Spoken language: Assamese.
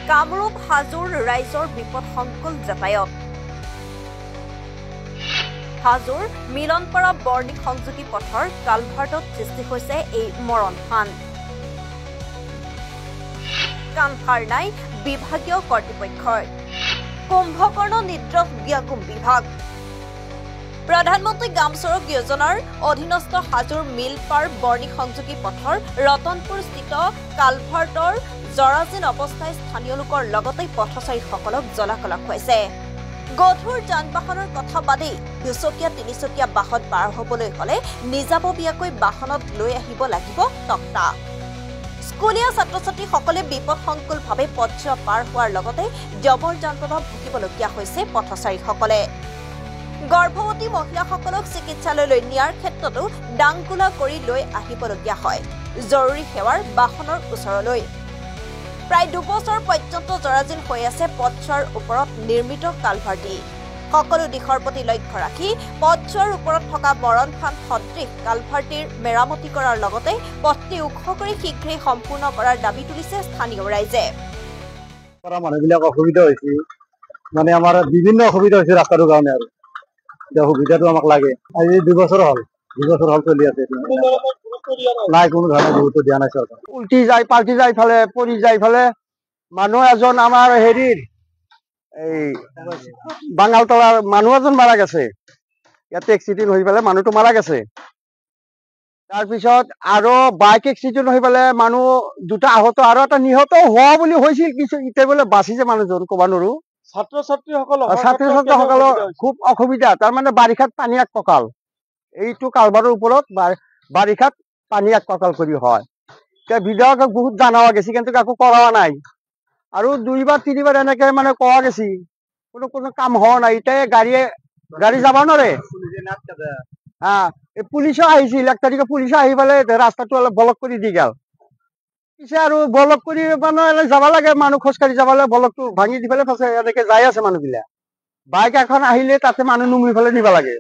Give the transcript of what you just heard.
কামৰূপ হাজোৰ ৰাইজৰ বিপদসংকুল যাতায়াত হাজোৰ মিলনপাৰা বৰ্ণিক সংযোগী পথৰ কালভাৰ্টত সৃষ্টি হৈছে এই মৰণফান কাণসাৰ নাই বিভাগীয় কৰ্তৃপক্ষৰ কুম্ভকৰ্ণ নিদ্ৰক ব্যাকুম বিভাগ প্ৰধানমন্ত্ৰী গ্ৰাম চড়ক যোজনাৰ অধীনস্থ হাজোৰ মিলপাৰ বৰ্ণিক সংযোগী পথৰ ৰতনপুৰস্থিত কালভাৰ্টৰ জৰাজীৰ্ণ অৱস্থায় স্থানীয় লোকৰ লগতে পথচাৰীসকলক জলাকলা খুৱাইছে গধুৰ যান বাহনৰ কথা বাদেই দুচকীয়া তিনিচকীয়া বাহন পাৰ হ'বলৈ হ'লে নিজাববীয়াকৈ বাহনত লৈ আহিব লাগিব টক্টা স্কুলীয়া ছাত্ৰ ছাত্ৰীসকলে বিপদসংকুলভাৱে পথছোৱা পাৰ হোৱাৰ লগতে জবৰ যান্ত্ৰণা ভুগিবলগীয়া হৈছে পথচাৰীসকলে গৰ্ভৱতী মহিলাসকলক চিকিৎসালয়লৈ নিয়াৰ ক্ষেত্ৰতো ডাংকুলা কৰি লৈ আহিবলগীয়া হয় জৰুৰী সেৱাৰ বাহনৰ ওচৰলৈ প্ৰায় 2 বছৰ পৰ্যন্ত জৰাজীৰ্ণ হৈ আছে পথছোৱাৰ ওপৰত নিৰ্মিত কালভাৰ্টি সকলো দিশৰ প্ৰতি লক্ষ্য ৰাখি পথছোৱাৰ ওপৰত থকা মৰণফান সদৃশ কালভাৰ্টিৰ মেৰামতি কৰাৰ লগতে পথটি ওখ কৰি শীঘ্ৰেই সম্পূৰ্ণ কৰাৰ দাবী তুলিছে স্থানীয় ৰাইজে মানুহবিলাক অসুবিধা হৈছে মানে আমাৰ বিভিন্ন অসুবিধা হৈছে ৰাস্তাটোৰ কাৰণে আৰু সুবিধাটো আমাক লাগে আজি 2 বছৰ হ'ল চলি আছে নাই কোনো ধৰণৰ গুৰুত্ব দিয়া নাই চৰকাৰ উল্টি যায় পাল্টি যায় ফালে পৰি যায় ফালে মানুহ এজন আমাৰ হেৰিৰ এই বাঙালতলাৰ মানুহ এজন মাৰা গৈছে ইয়াতে এক্সিডেণ্ট হৈ পেলাই মানুহটো মাৰা গৈছে তাৰপিছত আৰু বাইক এক্সিডেণ্ট হৈ পেলাই মানুহ 2টা আহত আৰু এটা নিহত হোৱা বুলি হৈছিল কিছু এতিয়া বোলে বাচিছে মানুহজন ক'ব নোৱাৰো ছাত্ৰ ছাত্ৰীসকলৰ খুব অসুবিধা তাৰমানে বাৰিষাত পানী এক কঁকাল এইটো কালভাৰৰ ওপৰত বাৰিষাত পানী এক কঁকাল কৰি হয় এতিয়া বিধায়কক বহুত জনোৱা গৈছে কিন্তু একো কৰা নাই আৰু 2 বাৰ 3 বাৰ এনেকে মানে কোৱা গৈছে কোনো কাম হোৱা নাই এতিয়া গাড়ী যাব নোৱাৰে পুলিচো আহিছিল 1 তাৰিখে পুলিচো আহি পেলাই ৰাস্তাটো অলপ ব্লক কৰি দি গেল পিছে আৰু ব্লক কৰি মানে যাব লাগে মানুহ খোজকাঢ়ি যাব লাগে ব্লকটো ভাঙি দি পেলাই এনেকে যাই আছে মানুহবিলাক বাইক এখন আহিলে তাতে মানুহ নুমি পেলাই নিব লাগে